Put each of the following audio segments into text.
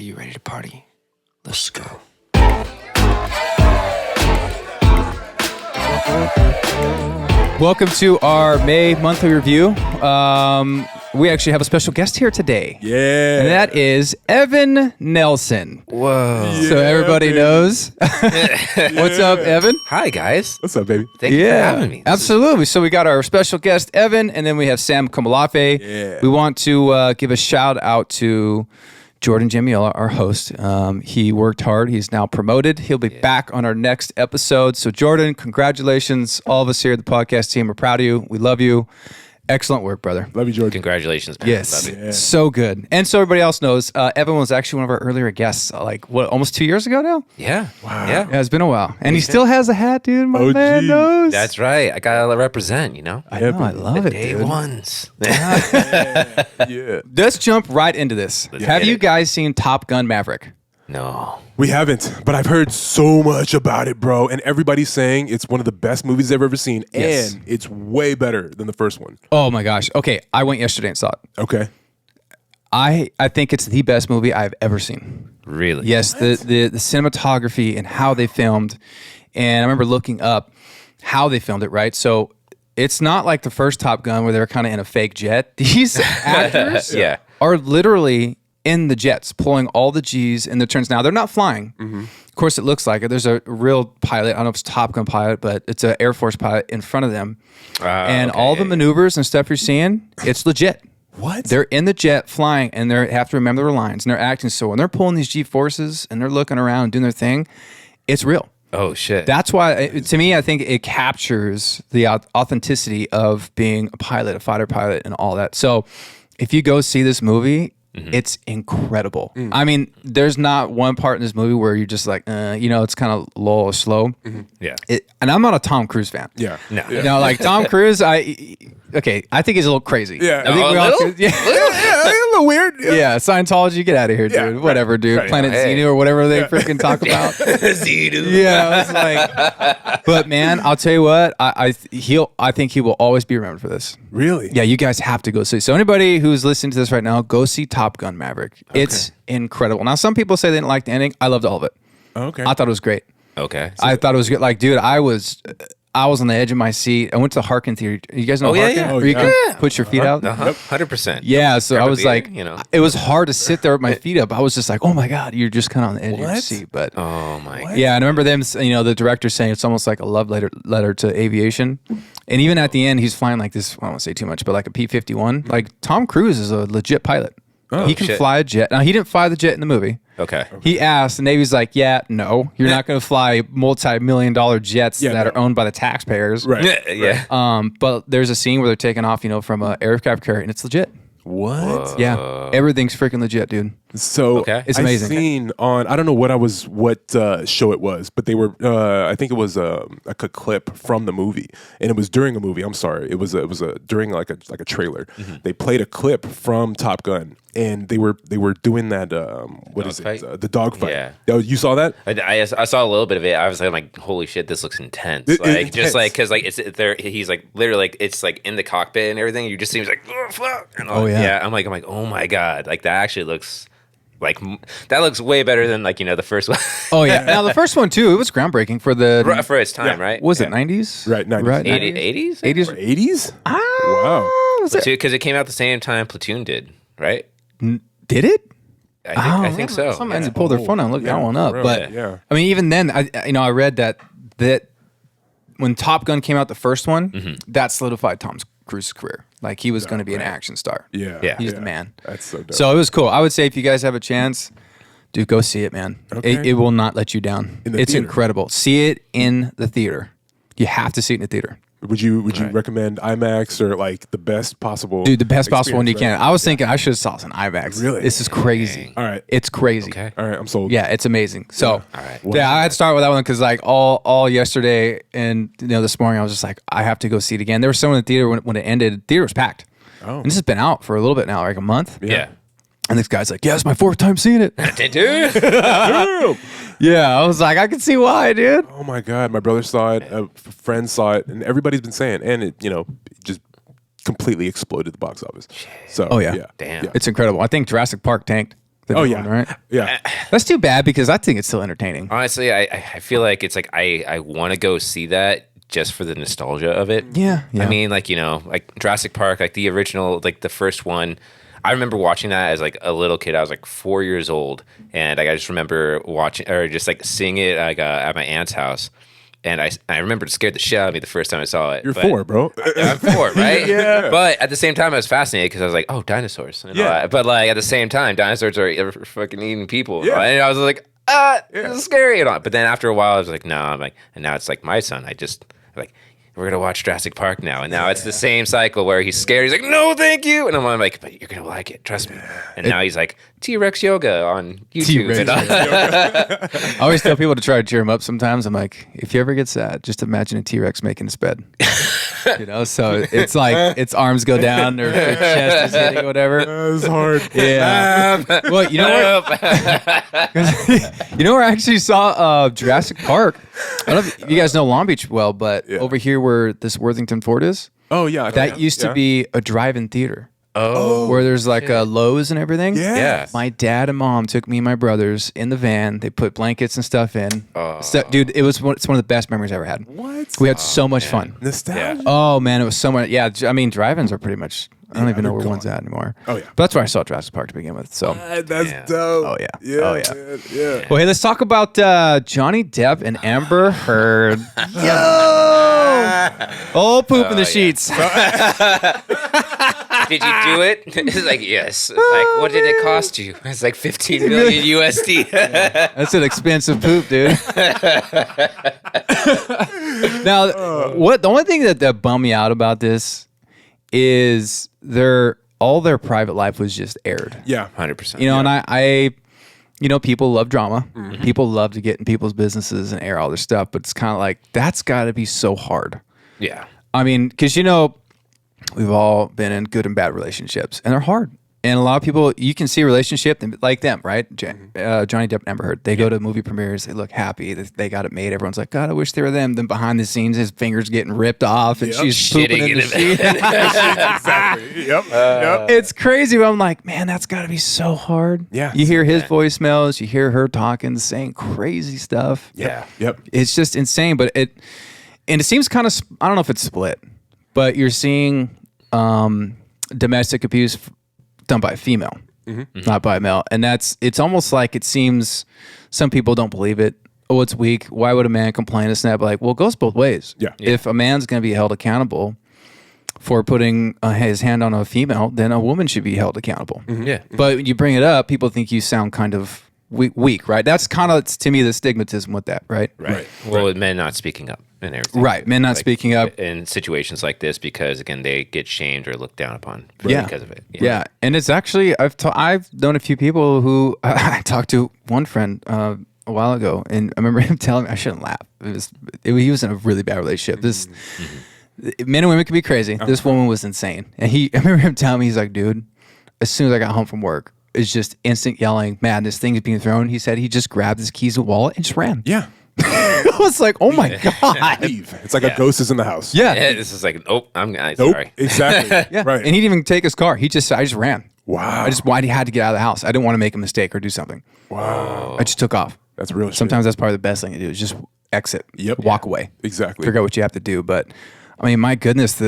you ready to party? Let's go. Welcome to our May monthly review. We actually have a special guest here today. Yeah. And that is Evan Nelson. Whoa. Yeah, So everybody baby. knows. What's up, Evan? Hi, guys. What's up, baby? Thank you for having me. Absolutely. So we got our special guest, Evan, and then we have Sam Komalafe. Yeah. We want to give a shout out to Jordan Jamiola, our host. He worked hard. He's now promoted. He'll be back on our next episode. So Jordan, congratulations. All of us here at the podcast team are proud of you. We love you. Excellent work, brother. Love you, Jordan. Congratulations, man. Yes, Love you. Yeah. so good. And so everybody else knows, Evan was actually one of our earlier guests, almost 2 years ago now? Yeah. Wow. Yeah, it's been a while. And he still has a hat, dude. My OG. man knows. That's right. I gotta represent, you know? I know, I love it, Day dude. ones. Yeah. Let's jump right into this. Have get you it. guys seen Top Gun Maverick? No. We haven't, but I've heard so much about it, bro. And everybody's saying it's one of the best movies they've ever seen. Yes. And it's way better than the first one. Oh my gosh. Okay, I went yesterday and saw it. Okay. I think it's the best movie I've ever seen. Really? Yes, the cinematography and how they filmed. And I remember looking up how they filmed it, right? So it's not like the first Top Gun where they're kind of in a fake jet. These actors Yeah. are literally in the jets, pulling all the G's and the turns. Now, they're not flying. Of course, it looks like it. There's a real pilot. I don't know if it's a Top Gun pilot, but it's an Air Force pilot in front of them. And okay, all the maneuvers and stuff you're seeing, it's legit. What? They're in the jet flying, and they have to remember their lines, and they're acting. So when they're pulling these G-forces and they're looking around and doing their thing, it's real. Oh, shit. That's why, to me, I think it captures the authenticity of being a pilot, a fighter pilot, and all that. So if you go see this movie, it's incredible. I mean, there's not one part in this movie where you're just like, it's kind of low or slow. Yeah. And I'm not a Tom Cruise fan. Yeah. No. Yeah. You know, like Tom Cruise, I think he's a little crazy. Yeah. I think Oh, we a all little? could- yeah. Yeah, a little weird. Yeah, Scientology, get out of here, dude. Yeah, right, Whatever, dude. right. Planet Hey. Xenu or whatever they freaking talk about. Yeah, I was like, but man, I'll tell you what, I think he will always be remembered for this. Really? Yeah, you guys have to go see. So anybody who's listening to this right now, go see Top Gun Maverick. It's incredible. Now, some people say they didn't like the ending. I loved all of it. Okay. I thought it was great. Okay. I thought it was good. Like, dude, I was on the edge of my seat. I went to the Harkin Theater. You guys know Oh, yeah, Harkin? yeah. Where you Oh, yeah. can put your feet out? 100%. Yeah, so Grab I a was beer, like, you know. it was hard to sit there with my feet up. I was just like, oh my God, you're just kind of on the edge of your What? seat. But Oh, my God. yeah, and I remember them, the director saying it's almost like a love letter to aviation. And even at the end, he's flying like this, I don't want to say too much, but like a P-51. Like Tom Cruise is a legit pilot. He can shit. fly a jet. Now, he didn't fly the jet in the movie. Okay. He asked, the Navy's like, yeah, no, you're not going to fly multi-million-dollar jets Yeah, that no. are owned by the taxpayers. Right. Yeah. But there's a scene where they're taking off, from an aircraft carrier, and it's legit. What? Yeah, everything's freaking legit, dude. So Okay. It's amazing. I seen on, I don't know what show it was, but they were I think it was like a clip from the movie, and it was during a movie. I'm sorry, it was during like a trailer. They played a clip from Top Gun, and they were doing that what is Dogfight? it, the dogfight. Yeah. Oh, you saw that? I saw a little bit of it. I was like, holy shit, this looks intense. It- Like, intense. just like, because like it's there, he's like literally like it's like in the cockpit and everything. You just see him like, oh fuck. And all Oh, that. yeah. Yeah. I'm like, oh my God. Like that actually looks like that looks way better than like the first one. Oh yeah. Now the first one too, it was groundbreaking for the For its time, Yeah. right? was it 90s? Right, 90s. Right, 80s? 80s. 80s? Ah, Wow. was it? Because it came out the same time Platoon did, right? Did it? I think so. Some yeah. yeah. pulled their phone out and looked that one up. for real, But yeah. I mean, even then, I read that when Top Gun came out, the first one, that solidified Tom Cruise's career. Like he was going to be an action star. Yeah. Yeah. He's the man. That's so dope. So it was cool. I would say if you guys have a chance, dude, go see it, man. Okay. It will not let you down. In the It's theater. incredible. See it in the theater. You have to see it in the theater. Would you recommend IMAX or like the best possible? Dude, the best possible one you experience, can. I was thinking I should have saw this in IMAX. Really? This is crazy. All right. It's crazy. Okay. right? All right, I'm sold. Yeah, it's amazing. So, All right. yeah, I had to start with that one because like all yesterday and this morning I was just like, I have to go see it again. There was someone in the theater when it ended. The theater was packed. Oh. And this has been out for a little bit now, like a month. Yeah. And this guy's like, yeah, it's my fourth time seeing it. Dude. Yeah, I was like, I can see why, dude. Oh my God, my brother saw it, a friend saw it, and everybody's been saying, and it, just completely exploded the box office. So, Oh, yeah. Damn. It's incredible. I think Jurassic Park tanked. The Oh new yeah, one, right? yeah. That's too bad because I think it's still entertaining. Honestly, I feel like it's like I want to go see that just for the nostalgia of it. Yeah. I mean, like, like Jurassic Park, like the original, like the first one. I remember watching that as like a little kid. I was like 4 years old, and like, I just remember watching or just like seeing it like at my aunt's house. And I remember it scared the shit out of me the first time I saw it. You're 4, bro. I'm 4, right? Yeah. But at the same time, I was fascinated because I was like, oh, dinosaurs. And all that. But like at the same time, dinosaurs are fucking eating people. Yeah. And I was like, this is scary. And all. But then after a while, I was like, no. I'm like, and now it's like my son. Like, we're gonna watch Jurassic Park now, and now it's the same cycle where he's scared. He's like, "No, thank you," and I'm like, "But you're gonna like it, trust me." And now he's like, T-Rex yoga on YouTube. T-Rex I always tell people to try to cheer him up. Sometimes I'm like, if you ever get sad, just imagine a T-Rex making his bed. So it's like its arms go down, or its chest is hitting, whatever. That's hard. Yeah. Well, you know where I actually saw Jurassic Park. I don't know if you guys know Long Beach well, but over here where this Worthington Fort is, Oh yeah, that used to be a drive-in theater. Oh, Where there's like Lowe's and everything. Yeah. My dad and mom took me and my brothers in the van. They put blankets and stuff in. Dude, it's one of the best memories I ever had. What? We had so much fun. Nostalgia. Oh man, it was so much. Yeah, I mean, drive-ins are pretty much. I don't even know where one's at anymore. Oh, yeah. But that's where I saw Jurassic Park to begin with. So. That's dope. Oh yeah. Yeah. Oh yeah. Man, yeah. Well, hey, let's talk about Johny Depp and Amber Heard. Oh, poop in the sheets. did you do it? It's like, yes. It's like, what did it cost you? It's like 15 million USD. That's an expensive poop, dude. Now, the only thing that bummed me out about this is all their private life was just aired. Yeah. 100%. And I people love drama. Mm-hmm. People love to get in people's businesses and air all their stuff, but it's kind of like, that's got to be so hard. Yeah. I mean, because, we've all been in good and bad relationships, and they're hard. And a lot of people, you can see a relationship like them, right? Johnny Depp and Amber Heard. They go to movie premieres. They look happy. They got it made. Everyone's like, God, I wish they were them. Then behind the scenes, his fingers getting ripped off, and she's pooping in the sheet. Exactly. Yep. It's crazy. But I'm like, man, that's got to be so hard. Yeah. You hear his voicemails. You hear her talking, saying crazy stuff. Yeah. Yep. It's just insane. But it seems kind of, I don't know if it's split, but you're seeing domestic abuse done by a female, not by a male. And it's almost like it seems some people don't believe it. Oh, it's weak. Why would a man complain? It's not like, well, it goes both ways. Yeah. If a man's going to be held accountable for putting his hand on a female, then a woman should be held accountable. Mm-hmm. Yeah. But when you bring it up, people think you sound kind of weak, right? That's kind of, to me, the stigmatism with that, right? Right. Well, with men not speaking up and everything. Right. Men not speaking up. In situations like this because, again, they get shamed or looked down upon because of it. Yeah. And it's actually, I've known a few people who, I talked to one friend a while ago, and I remember him telling me, I shouldn't laugh. He was in a really bad relationship. Men and women can be crazy. This woman was insane. And I remember him telling me, he's like, dude, as soon as I got home from work, it's just instant yelling, madness, things being thrown. He said he just grabbed his keys and wallet and just ran. Yeah. I was like, oh my God. Leave. It's like a ghost is in the house. Yeah. This is like, I'm Nope. sorry. Exactly. Yeah. Right. And he didn't even take his car. I just ran. Wow. Why he had to get out of the house. I didn't want to make a mistake or do something. Wow. I just took off. That's real shit. Sometimes that's probably the best thing to do is just exit. Yep. Walk away. Exactly. Figure out what you have to do. But I mean, my goodness,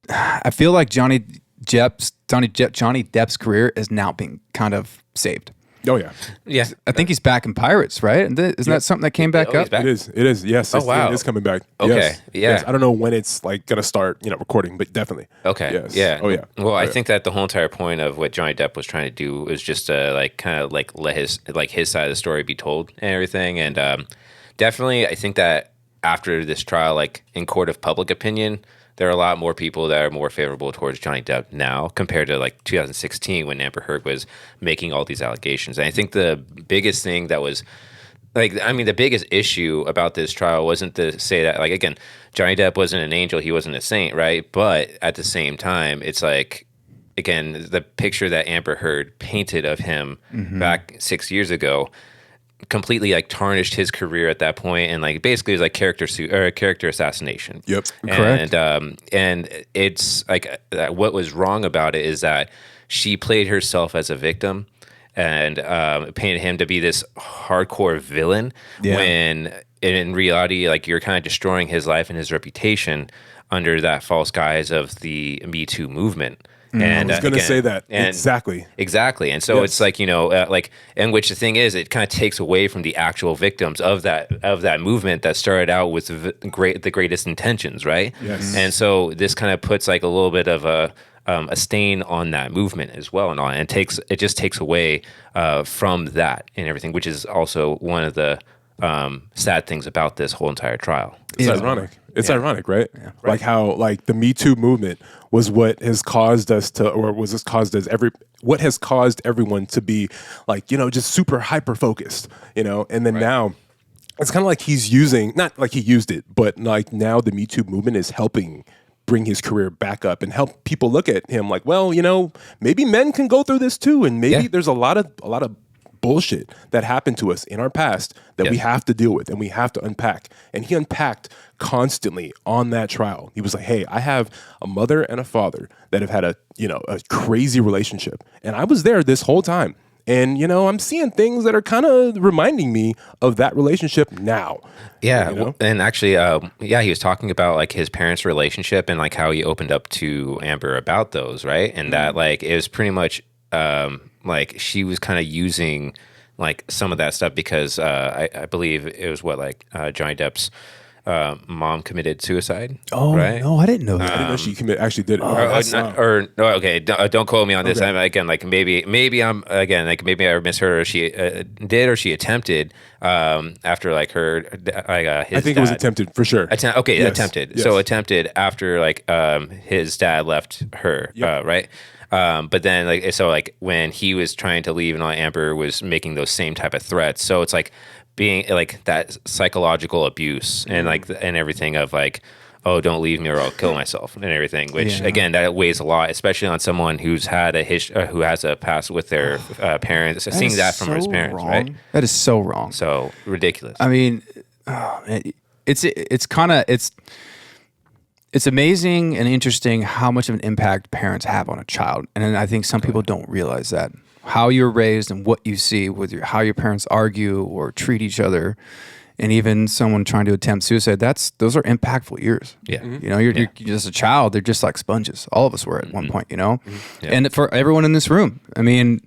I feel like Johnny Depp's career is now being kind of saved. Oh yeah. Yeah. I think he's back in Pirates, right? Isn't that something that came back Oh, he's up? back? It is. Yes. wow. It is coming back. Okay. Yes. Yeah. Yes. I don't know when it's like gonna start, recording, but definitely. Okay. Yes. Yeah. Oh yeah. Well, I Yeah. think that the whole entire point of what Johnny Depp was trying to do was just to let his side of the story be told and everything. And definitely, I think that after this trial, like in court of public opinion, there are a lot more people that are more favorable towards Johnny Depp now compared to like 2016 when Amber Heard was making all these allegations. And I think the biggest thing that was the biggest issue about this trial wasn't to say that, like, again, Johnny Depp wasn't an angel, he wasn't a saint, right? But at the same time, it's like, again, the picture that Amber Heard painted of him back 6 years ago completely like tarnished his career at that point, and like basically it was like character assassination. Yep. Correct. And it's like what was wrong about it is that she played herself as a victim, and painted him to be this hardcore villain when in reality, like, you're kind of destroying his life and his reputation under that false guise of the Me Too movement. And I was going to say that. Exactly. And so it's like, and which the thing is, it kind of takes away from the actual victims of that movement that started out with the greatest intentions, right? Yes. And so this kind of puts like a little bit of a stain on that movement as well, and it just takes away from that and everything, which is also one of the sad things about this whole entire trial. It's ironic. It's ironic, right? Yeah. Like how the Me Too movement was what has caused us to, or was this caused as what has caused everyone to be like, just super hyper focused, and then now it's kind of like he's using, not like he used it, but like now the Me Too movement is helping bring his career back up and help people look at him like, well, maybe men can go through this too. And maybe there's a lot of bullshit that happened to us in our past that we have to deal with and we have to unpack. And he unpacked constantly on that trial. He was like, hey, I have a mother and a father that have had a crazy relationship. And I was there this whole time. And, I'm seeing things that are kind of reminding me of that relationship now. Yeah. And actually, he was talking about like his parents' relationship and like how he opened up to Amber about those, right? And that like it was pretty much like she was kind of using like some of that stuff because I believe it was Johnny Depp's mom committed suicide. Oh, right? No, I didn't know that. I didn't know she actually did it. Okay, don't quote me on this. I'm, again, like maybe I misheard, or she did, or she attempted after like her his I think it was attempted for sure. Attempted. Yes. So attempted after like his dad left her, right? But then when he was trying to leave and all, Amber was making those same type of threats. So it's like being like that psychological abuse and like and everything of like, oh, don't leave me or I'll kill myself and everything, which again, that weighs a lot, especially on someone who's had who has a past with their parents, seeing that from his parents, right? That is so wrong. So ridiculous. I mean, it's amazing and interesting how much of an impact parents have on a child. And I think some people don't realize that. How you're raised and what you see with how your parents argue or treat each other, and even someone trying to attempt suicide, those are impactful years. Yeah. You're just a child. They're just like sponges. All of us were at one point, And for everyone in this room, I mean,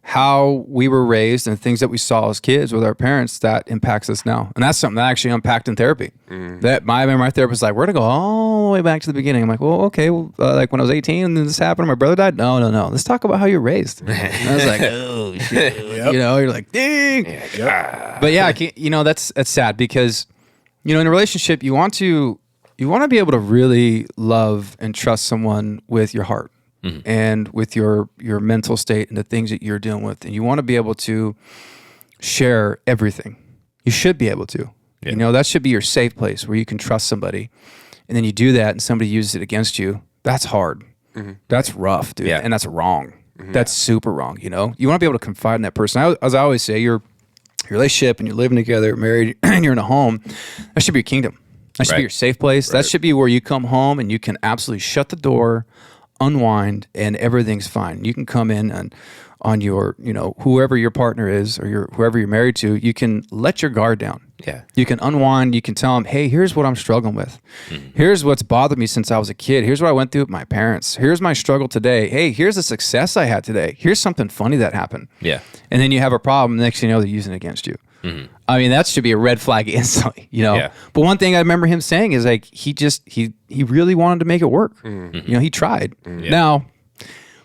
how we were raised and things that we saw as kids with our parents, that impacts us now. And that's something that I actually unpacked in therapy. That my therapist was like, we're going to go all the way back to the beginning. I'm like, well, okay. Like when I was 18 and then this happened, my brother died. No. Let's talk about how you're raised. And I was like, oh, shit. You're like, dang. But yeah, I can't, that's sad because, in a relationship, you want to be able to really love and trust someone with your heart. And with your mental state and the things that you're dealing with. And you want to be able to share everything. You should be able to. Yeah. That should be your safe place where you can trust somebody. And then you do that and somebody uses it against you. That's hard. That's rough, dude. Yeah. And that's wrong. That's super wrong, You want to be able to confide in that person. As I always say, your relationship and you're living together, married, and you're in a home, that should be your kingdom. That should be your safe place. That should be where you come home and you can absolutely shut the door, unwind, and everything's fine. You can come in and on your, whoever your partner is or whoever you're married to, you can let your guard down. Yeah. You can unwind. You can tell them, hey, here's what I'm struggling with. Here's what's bothered me since I was a kid. Here's what I went through with my parents. Here's my struggle today. Hey, here's the success I had today. Here's something funny that happened. Yeah. And then you have a problem. Next thing you know, they're using it against you. I mean, that should be a red flag instantly, Yeah. But one thing I remember him saying is like, he really wanted to make it work. He tried. Now,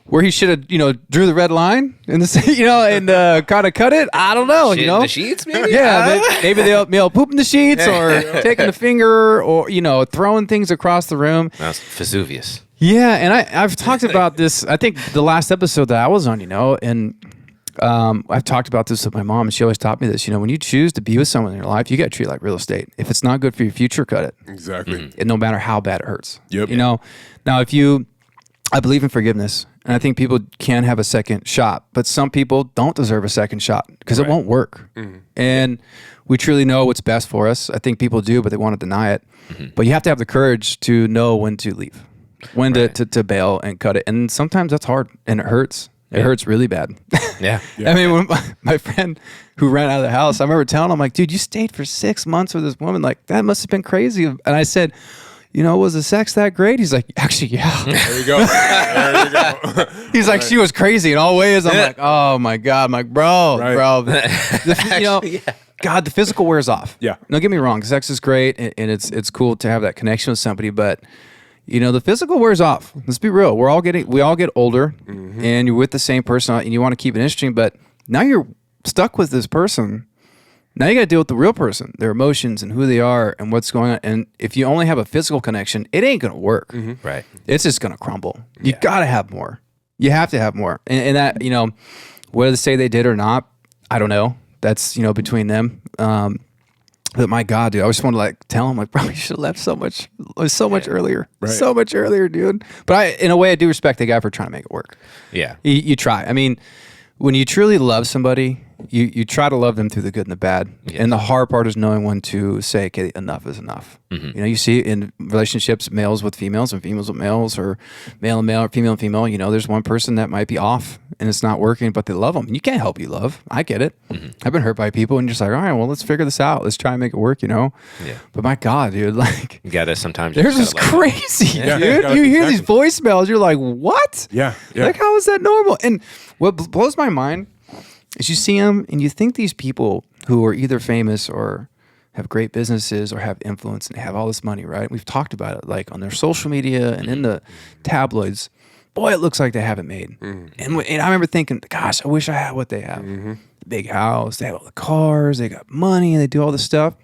where he should have, drew the red line and and kind of cut it. I don't know, The sheets, maybe? Yeah, maybe they'll poop in the sheets or taking the finger or, throwing things across the room. That's Vesuvius. Yeah, and I've talked about this, I think the last episode that I was on, and I've talked about this with my mom, and she always taught me this. When you choose to be with someone in your life, you got to treat it like real estate. If it's not good for your future, cut it. Exactly. And no matter how bad it hurts. Yep. Now, I believe in forgiveness, and I think people can have a second shot, but some people don't deserve a second shot because it won't work. And we truly know what's best for us. I think people do, but they want to deny it. But you have to have the courage to know when to leave, when to bail and cut it. And sometimes that's hard and it hurts. It hurts really bad. Yeah. I mean, when my friend who ran out of the house, I remember telling him, like, dude, you stayed for 6 months with this woman. Like, that must have been crazy. And I said, was the sex that great? He's like, actually, yeah. There you go. There you go. He's like, she was crazy in all ways. I'm like, oh my God. I'm like, bro. God, the physical wears off. Yeah. Don't get me wrong. Sex is great and it's cool to have that connection with somebody, but the physical wears off. Let's be real. We all get older, and you're with the same person, and you want to keep it interesting. But now you're stuck with this person. Now you got to deal with the real person, their emotions, and who they are, and what's going on. And if you only have a physical connection, it ain't gonna work. Right. It's just gonna crumble. You got to have more. You have to have more. And that whether they say they did or not, I don't know. That's between them. But my God, dude, I just want to tell him bro, you should have left so much earlier, so much earlier, dude. But in a way, I do respect the guy for trying to make it work. Yeah, you try. I mean, when you truly love somebody, you try to love them through the good and the bad. Yeah. And the hard part is knowing when to say, okay, enough is enough. Mm-hmm. You see in relationships, males with females and females with males, or male and male or female and female, there's one person that might be off and it's not working, but they love them. And you can't help you love. I get it. Mm-hmm. I've been hurt by people and you're just like, all right, well, let's figure this out. Let's try and make it work, Yeah. But my God, dude, you gotta sometimes. Theirs is crazy, dude. You hear these voicemails, you're like, what? Yeah. How is that normal? And what blows my mind is you see them and you think these people who are either famous or have great businesses or have influence and they have all this money, right? We've talked about it on their social media and in the tabloids. Boy, it looks like they have it made. Mm. And I remember thinking, gosh, I wish I had what they have. Mm-hmm. The big house, they have all the cars, they got money, and they do all this stuff.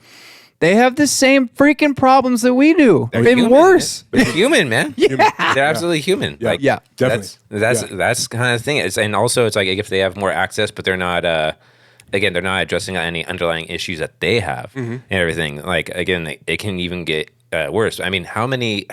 They have the same freaking problems that we do. Maybe worse. They're human, man. Yeah. They're absolutely human. Yeah, definitely. That's kind of the thing. And also, it's if they have more access, but they're not. Again, they're not addressing any underlying issues that they have and everything. Again, it can even get worse. I mean, how many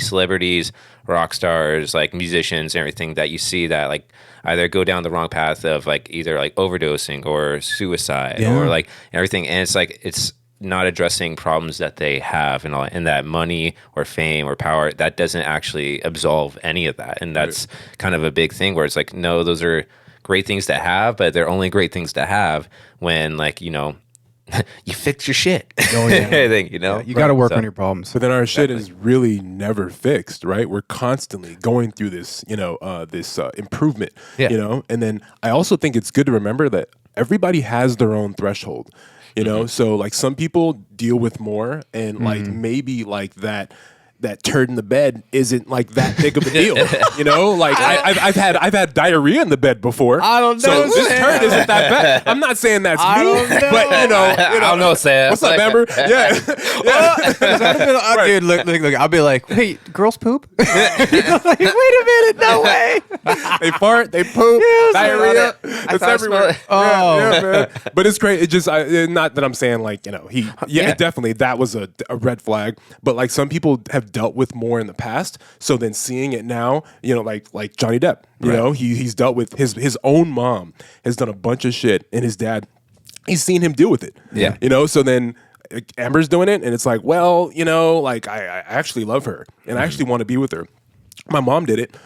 celebrities, rock stars, musicians, and everything that you see that either go down the wrong path of either overdosing or suicide or everything, and it's not addressing problems that they have and all, and that money or fame or power that doesn't actually absolve any of that, and that's kind of a big thing where it's no, those are great things to have, but they're only great things to have when you fix your shit. Oh, yeah. Everything, you got to work on your problems. But then our shit is really never fixed, right? We're constantly going through this, this improvement, And then I also think it's good to remember that everybody has their own threshold, So some people deal with more, and maybe that turd in the bed isn't that big of a deal, I've had diarrhea in the bed before. I don't know. So this turd isn't that bad. I'm not saying that's me, but I don't know, Sam. What's up, Amber? Yeah. Dude, look. I'll be like, wait, girls poop? Wait a minute, no way. They fart, they poop, diarrhea. It's everywhere. Oh, man. But it's great. It just not that I'm saying definitely that was a red flag. But some people have dealt with more in the past, so then seeing it now, like Johny Depp, he's dealt with his own mom has done a bunch of shit, and his dad, he's seen him deal with it. Yeah, so then Amber's doing it, and it's I actually love her, and I actually want to be with her. My mom did it,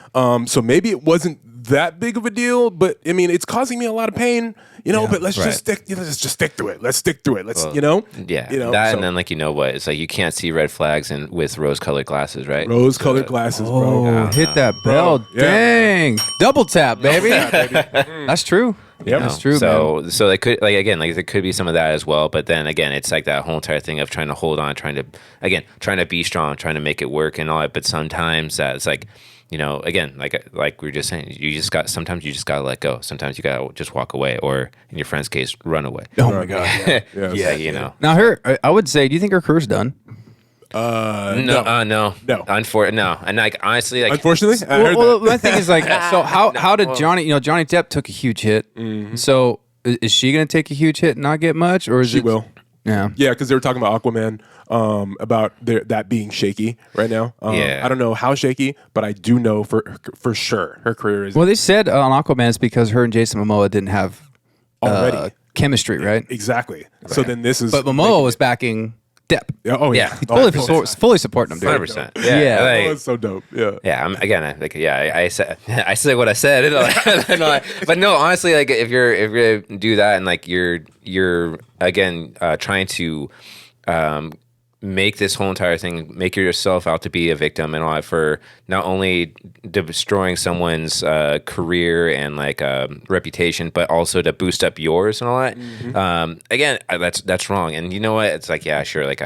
so maybe it wasn't that big of a deal, but I mean, it's causing me a lot of pain, but let's just stick to it. Let's stick through it. Let's, Yeah. That, so, and then what? It's you can't see red flags with rose-colored glasses, right? Rose-colored glasses, bro. Oh, hit that bell. Dang. Double tap, baby. That's true. Yeah, that's true. So it could there could be some of that as well. But then again, it's that whole entire thing of trying to hold on, trying to be strong, trying to make it work and all that. But sometimes that's again, like we were just saying, sometimes you just gotta let go. Sometimes you gotta just walk away, or in your friend's case, run away. Oh my God. Yeah. Now I would say, do you think her career's done? No. No. And honestly, unfortunately, well, my thing is so how did Johnny Depp took a huge hit. Mm-hmm. So is she going to take a huge hit and not get much, or is she will? Yeah, because they were talking about Aquaman, about that being shaky right now. I don't know how shaky, but I do know for sure her career is. Well, they said on Aquaman it's because her and Jason Momoa didn't have already chemistry, right? Exactly. Right. So then this is, but Momoa was backing Depp. Oh yeah. Fully supporting him, dude. 100%. Yeah. Like, That's so dope. Yeah. yeah, I said I said what I said. But no, honestly, like if you're gonna do that and like you're again trying to make this whole entire thing, make yourself out to be a victim and all that for not only destroying someone's career and like reputation, but also to boost up yours and all that. Again, that's wrong. And you know what? It's like, yeah, sure. Like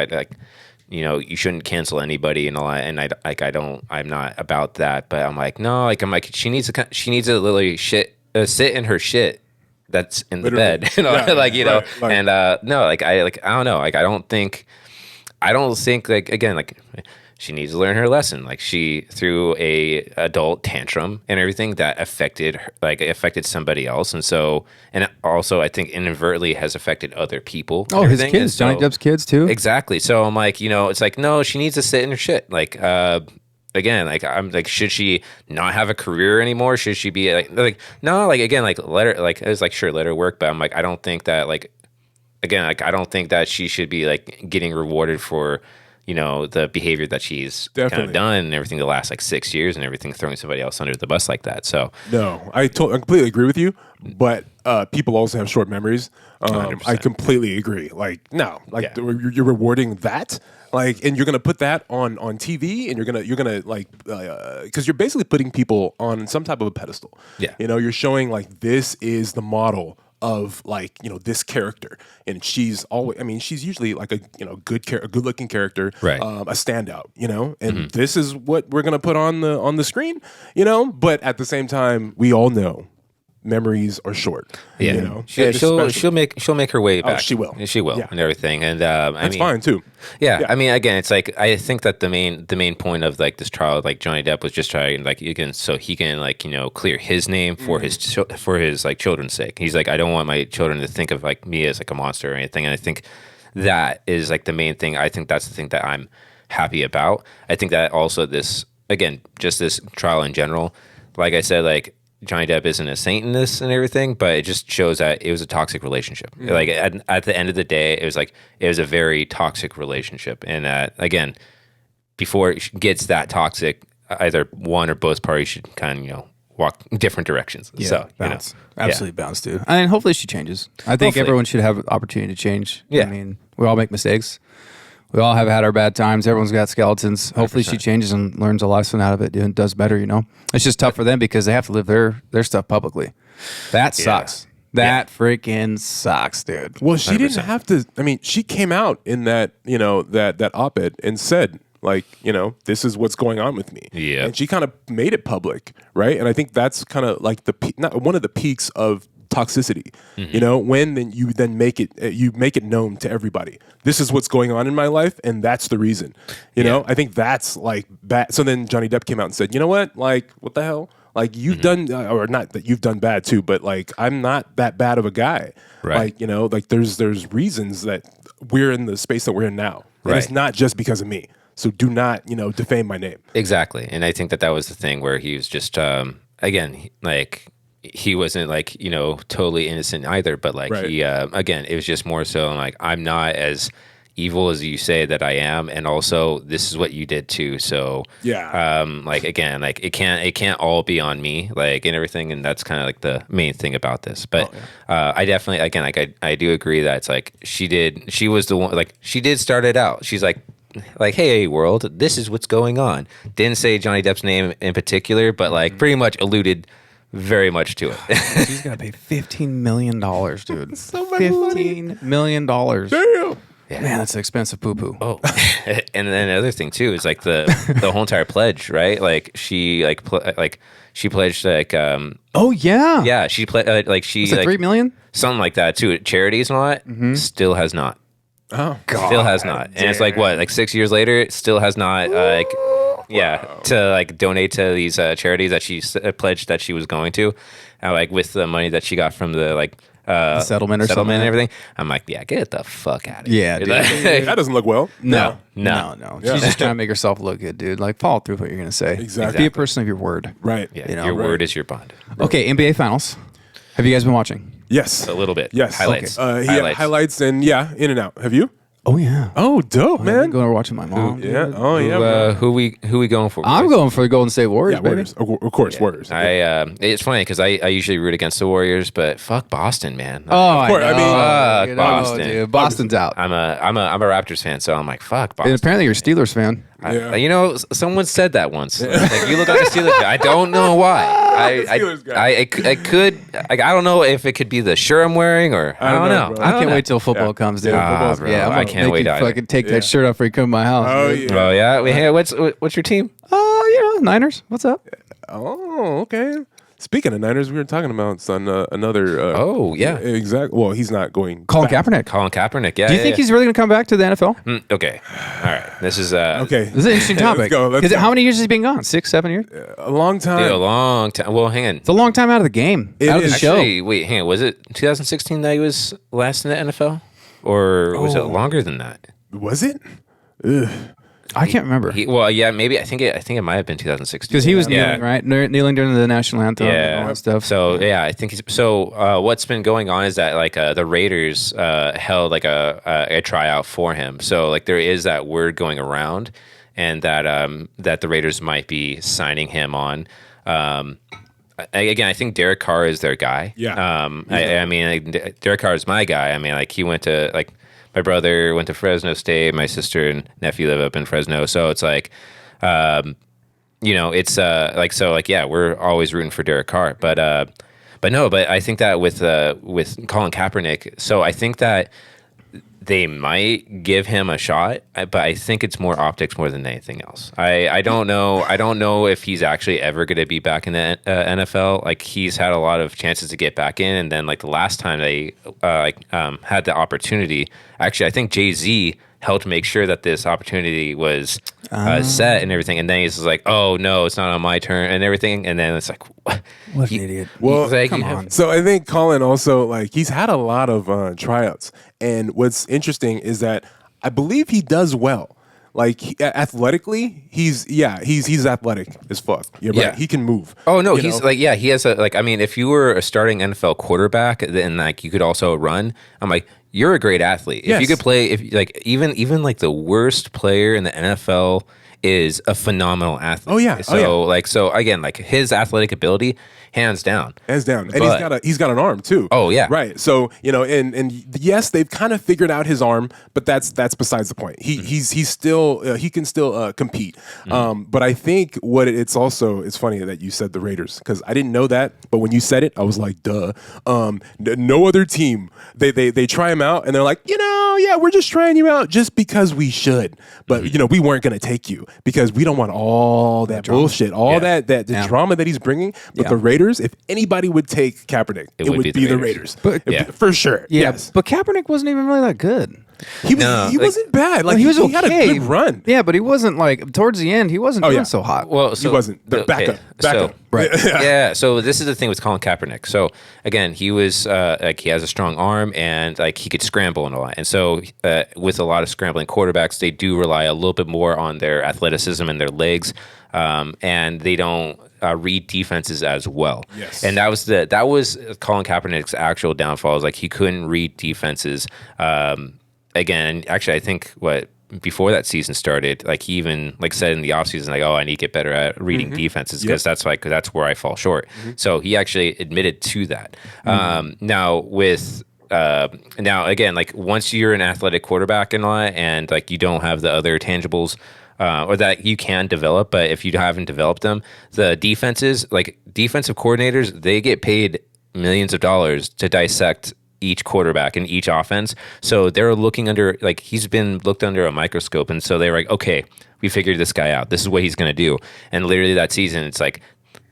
you shouldn't cancel anybody and all that. And I'm not about that. But I'm like, no, she needs to literally sit in her shit that's in the bed. You know, and no, like I don't know. Like I don't think like again like she needs to learn her lesson. Like she threw a adult tantrum and everything that affected somebody else, and also I think inadvertently has affected other people. Oh, his kids, Johnny Depp's kids too. Exactly. So I'm like, it's like no, she needs to sit in her shit. Like again, like I'm like, should she not have a career anymore? Should she be like no, like again, like let her, like it was like sure, let her work, but I'm like I don't think that like. Again, like I don't think that she should be like getting rewarded for, the behavior that she's kind of done and everything the last like 6 years and everything, throwing somebody else under the bus like that. So no, I completely agree with you. But people also have short memories. I completely agree. Like no, like you're rewarding that. Like, and you're gonna put that on TV, and you're gonna like, because you're basically putting people on some type of a pedestal. Yeah, you're showing like this is the model of like this character, and she's always. I mean, she's usually like a good looking character, right? A standout, and this is what we're gonna put on the screen, But at the same time, we all know memories are short. Yeah, she'll make her way back. Oh, she will, and everything, and that's fine too. Yeah, I mean, again, it's like I think that the main point of like this trial, like Johnny Depp was just trying like so he can like clear his name for his like children's sake. He's like, I don't want my children to think of like me as like a monster or anything. And I think that is like the main thing. I think that's the thing that I'm happy about. I think that also this trial in general, like I said, like. Johnny Depp isn't a saint in this and everything, but it just shows that it was a toxic relationship. Like at the end of the day, it was a very toxic relationship. And again, before it gets that toxic, either one or both parties should kind of walk different directions. Yeah, so bounce. Absolutely bounce, dude. I mean, hopefully she changes. I think everyone should have an opportunity to change. Yeah. I mean, we all make mistakes. We all have had our bad times. Everyone's got skeletons. Hopefully 100%. She changes and learns a lesson out of it and does better, It's just tough for them because they have to live their stuff publicly. That sucks. That freaking sucks, dude. Well, she 100%. Didn't have to. I mean, she came out in that, that op-ed and said, like, this is what's going on with me. Yeah. And she kind of made it public, right? And I think that's kind of like one of the peaks of toxicity, when then you make it known to everybody. This is what's going on in my life, and that's the reason. I think that's like bad. So then Johnny Depp came out and said, you know what? Like, what the hell? Like you've done, or not that you've done bad too, but like I'm not that bad of a guy. Right. Like like there's reasons that we're in the space that we're in now. And it's not just because of me. So do not defame my name. Exactly, and I think that was the thing where he was just again like. He wasn't like, totally innocent either, but like he, again, it was just more so like, I'm not as evil as you say that I am. And also this is what you did too. So like, again, like it can't all be on me, like and everything. And that's kind of like the main thing about this. But I definitely, again, like I do agree that it's like, she was the one, like she did start it out. She's like, hey world, this is what's going on. Didn't say Johnny Depp's name in particular, but like pretty much alluded very much to it. She's gonna pay $15 million, dude. So much $15 million. Damn. Yeah. Man, that's an expensive poo-poo. Oh, and then another thing too is like the whole entire pledge, right? Like she she pledged like oh yeah she pledged like she was it like, $3 million, something like that too. Charities and all that still has not. Oh God, still has not. And it's like what, like 6 years later, it still has not to like donate to these charities that she pledged that she was going to, like with the money that she got from the like the settlement and everything. I'm like, yeah, get the fuck out of here. Yeah, dude. That doesn't look well. No. Yeah. She's just trying to make herself look good, dude. Like follow through with what you're gonna say. Exactly. Be a person of your word. Right. Yeah. Your word is your bond. Okay, NBA Finals. Have you guys been watching? Yes. A little bit. Yes. Highlights. Highlights and in and out. Have you? Oh yeah. Oh, dope, man. Going to watch with my mom. Yeah. dude. Oh, yeah. man. Who we going for? I'm boys? going for the Golden State Warriors, Yeah, baby. Warriors. Of course, Warriors. It's funny because I usually root against the Warriors, but fuck Boston, man. Oh, course, I mean, you know, Boston. dude. Boston's out. I'm a Raptors fan, so I'm like, fuck Boston. And apparently you're a Steelers fan. Yeah. You know, someone said that once. Like, you look like a Steelers guy. I don't know why. Steelers guy. I don't know if it could be the shirt I'm wearing or I don't know. bro. I can't wait till football comes, dude. Yeah, bro, I'm I gonna can't make wait you either. fucking take that shirt off before you come to my house. Oh, dude. yeah. Oh yeah. Wait, hey, what's your team? Niners. What's up? Oh, okay. Speaking of Niners, we were talking about another. Oh, yeah. Exactly. Well, he's not going. Colin back. Kaepernick. Colin Kaepernick. Yeah. Do you think he's really going to come back to the NFL? Okay? All right. This is Okay. This is an interesting topic. Let's go. How many years has he been gone? 6, 7 years? A long time. a long time. Well, hang on. It's a long time out of the game, It out of the is. show. Actually, wait, hang on. Was it 2016 that he was last in the NFL, or was it longer than that? Was it? Ugh. I can't remember. Maybe I think it might have been 2016 Because he was Yeah. kneeling, right? Kneeling during the national anthem and all that stuff. So yeah, I think what's been going on is that like the Raiders held like a tryout for him. So like there is that word going around, and that the Raiders might be signing him on. Again, I think Derek Carr is their guy. Yeah. I mean, like, Derek Carr is my guy. I mean, like he went to like. My brother went to Fresno State. My sister and nephew live up in Fresno. So it's like, it's yeah, we're always rooting for Derek Carr. But I think that with Colin Kaepernick, so I think that they might give him a shot, but I think it's more optics more than anything else. I don't know. I don't know if he's actually ever going to be back in the NFL. Like he's had a lot of chances to get back in, and then like the last time they had the opportunity, actually I think Jay-Z helped make sure that this opportunity was set and everything. And then he's just like, "Oh no, it's not on my turn," and everything. And then it's like, What an idiot. Well, like, come on. So I think Colin also like he's had a lot of tryouts, and what's interesting is that I believe he does well. Like athletically, he's athletic as fuck. You're right. Yeah. He can move. Oh no, you he's know? like he has a like. I mean, if you were a starting NFL quarterback, then like you could also run. I'm like, you're a great athlete. Yes. If you could play, if like even like the worst player in the NFL is a phenomenal athlete. Oh, yeah. So again, like his athletic ability, hands down. Hands down, and But- he's got an arm too. Oh, yeah. right. So and yes, they've kind of figured out his arm, but that's besides the point. He's still he can still compete. But I think it's funny that you said the Raiders because I didn't know that, but when you said it, I was like, duh. No other team they try him out and they're like, yeah, we're just trying you out just because we should, but we weren't gonna take you because we don't want all that bullshit, all that drama that he's bringing. But the Raiders, if anybody would take Kaepernick, it would be the Raiders. But- For sure. Yeah, Yes. but Kaepernick wasn't even really that good. He wasn't bad. Like He was okay. he had a good run. Yeah, but he wasn't like towards the end. He wasn't doing yeah. so hot. Well, He wasn't. The backup. Right. Yeah. So this is the thing with Colin Kaepernick. So again, he was like he has a strong arm and like he could scramble and a lot. And so with a lot of scrambling quarterbacks, they do rely a little bit more on their athleticism and their legs, and they don't read defenses as well. Yes. And that was Colin Kaepernick's actual downfall. Is like he couldn't read defenses. Again, actually, I think before that season started, like he even like said in the offseason, like, oh, I need to get better at reading defenses because that's where I fall short. So he actually admitted to that. Now again, like once you're an athletic quarterback and all that, and like you don't have the other tangibles or that you can develop, but if you haven't developed them, the defenses, like defensive coordinators, they get paid millions of dollars to dissect each quarterback and each offense. So they're looking under, like he's been looked under a microscope. And so they're like, okay, we figured this guy out. This is what he's going to do. And literally that season, it's like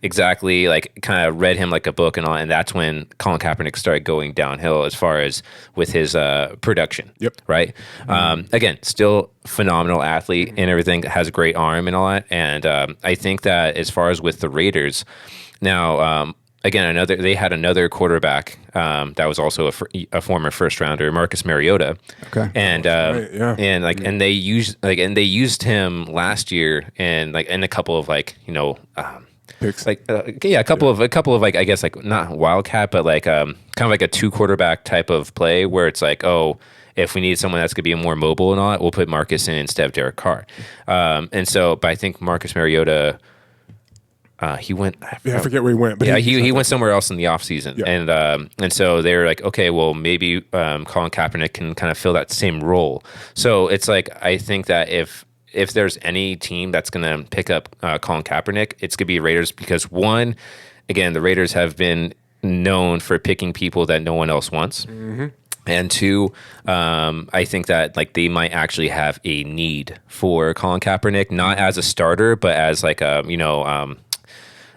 exactly like kind of read him like a book and all. And that's when Colin Kaepernick started going downhill as far as with his production. Yep. Right. Again, still phenomenal athlete and everything, has a great arm and all that. And I think that as far as with the Raiders now, again, they had another quarterback that was also a former first rounder, Marcus Mariota. Okay. And and they used him last year in a couple of Picks. a couple of like I guess like not wildcat but like kind of like a two quarterback type of play where it's like, oh, if we need someone that's going to be more mobile and all that, we'll put Marcus in instead of Derek Carr. And so, but I think Marcus Mariota, he went. I forget where he went. But he went somewhere else in the offseason. Yeah. And so they're like, okay, well, maybe Colin Kaepernick can kind of fill that same role. So it's like, I think that if there's any team that's going to pick up Colin Kaepernick, it's going to be Raiders because, one, again, the Raiders have been known for picking people that no one else wants. Mm-hmm. And two, I think that like they might actually have a need for Colin Kaepernick, not as a starter, but as like a,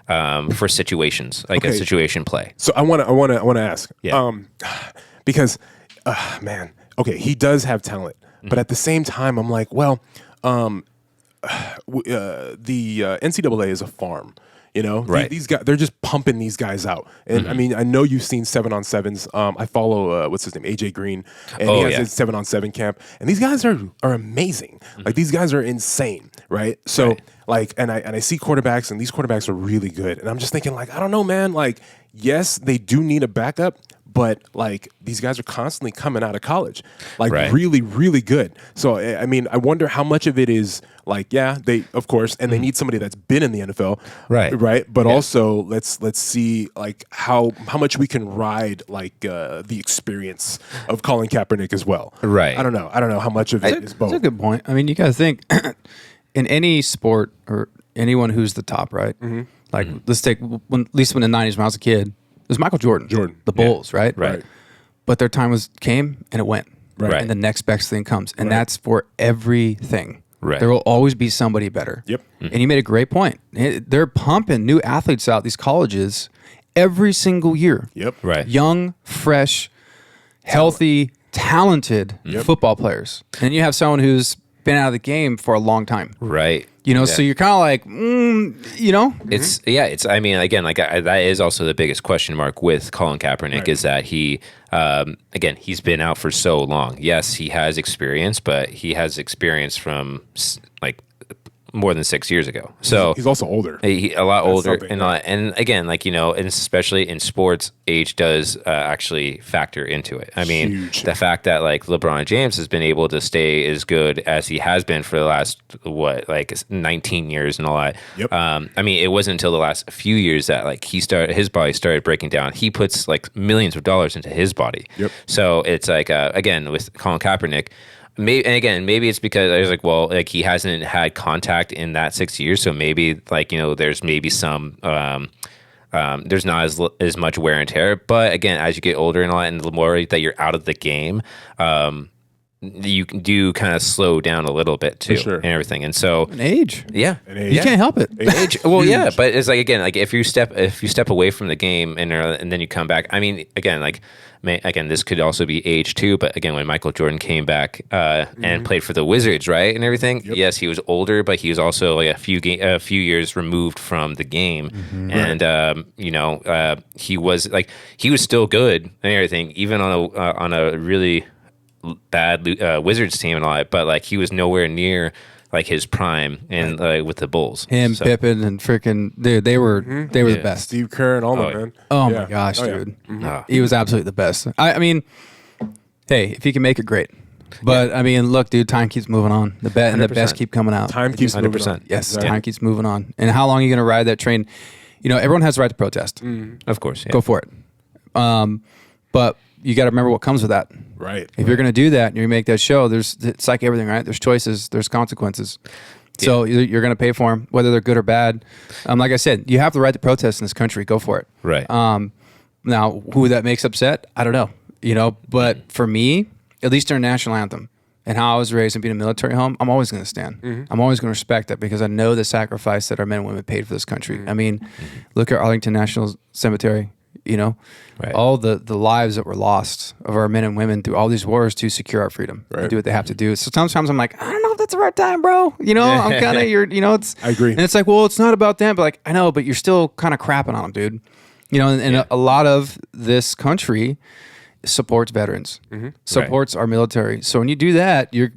for situations, like a situation play. So I want to ask, because, man, okay, he does have talent, but at the same time, I'm like, well, the NCAA is a farm. Right. These guys, they're just pumping these guys out. And I mean, I know you've seen 7-on-7s. I follow, what's his name? AJ Green. And he has his 7-on-7 camp. And these guys are amazing. Like, these guys are insane, right? So, like, and I see quarterbacks, and these quarterbacks are really good. And I'm just thinking, like, I don't know, man. Like, yes, they do need a backup, but like these guys are constantly coming out of college, like really, really good. So I mean, I wonder how much of it is like, they of course, and they need somebody that's been in the NFL, right. But also let's see like how much we can ride like the experience of Colin Kaepernick as well. Right. I don't know how much of it is both. That's a good point. I mean, you got to think in any sport or anyone who's the top, right? Mm-hmm. Like let's take at least when in the 90s when I was a kid. It was Michael Jordan, the Bulls, right? Right. But their time came and it went. Right. And the next best thing comes. And that's for everything. Right. There will always be somebody better. Yep. And you made a great point. They're pumping new athletes out these colleges every single year. Yep. Right. Young, fresh, healthy, talented football players. And you have someone who's been out of the game for a long time. Right. So you're kind of like, It's I mean, again, like that is also the biggest question mark with Colin Kaepernick is that he, again, he's been out for so long. Yes, he has experience, but he has experience from like more than 6 years ago. So he's also older. A lot older, and again, like and especially in sports, age does actually factor into it. I mean, the fact that like LeBron James has been able to stay as good as he has been for the last 19 years and all that. Yep. I mean, it wasn't until the last few years that like his body started breaking down. He puts like millions of dollars into his body. Yep. So it's like again with Colin Kaepernick. Maybe it's because I was like, well, like he hasn't had contact in that 6 years, so maybe like there's maybe some there's not as much wear and tear. But again, as you get older and all that, and the more that you're out of the game, you do kind of slow down a little bit too, and everything. And so an age, you can't help it. Age, well, yeah, but it's like again, like if you step away from the game and then you come back. I mean, again, like. Again, this could also be age too, but again, when Michael Jordan came back and played for the Wizards, right, and everything, yes, he was older, but he was also like a few years removed from the game, and he was still good and everything, even on a really bad Wizards team and all that, but like he was nowhere near like his prime and with the Bulls. Pippen and freaking dude, they were the best. Steve Kerr and all that, man. Oh my gosh, dude. He was absolutely the best. I mean, hey, if he can make it, great. But I mean, look, dude, time keeps moving on. The best keep coming out. Time keeps 100%. moving on. Yes, time keeps moving on. And how long are you going to ride that train? Everyone has the right to protest. Of course, go for it. But you got to remember what comes with that. Right. If you're going to do that and you make that show, it's like everything, right? There's choices, there's consequences. Yeah. So you're going to pay for them, whether they're good or bad. Like I said, you have the right to protest in this country. Go for it. Right. Now, who that makes upset, I don't know. But for me, at least during national anthem and how I was raised and being a military home, I'm always going to stand. I'm always going to respect that because I know the sacrifice that our men and women paid for this country. I mean, look at Arlington National Cemetery. All the lives that were lost of our men and women through all these wars to secure our freedom, and do what they have to do. So sometimes I'm like, I don't know if that's the right time, bro. I'm kind of, it's. I agree. And it's like, well, it's not about them, but like, I know, but you're still kind of crapping on them, dude. And a lot of this country supports veterans, supports our military. So when you do that, you're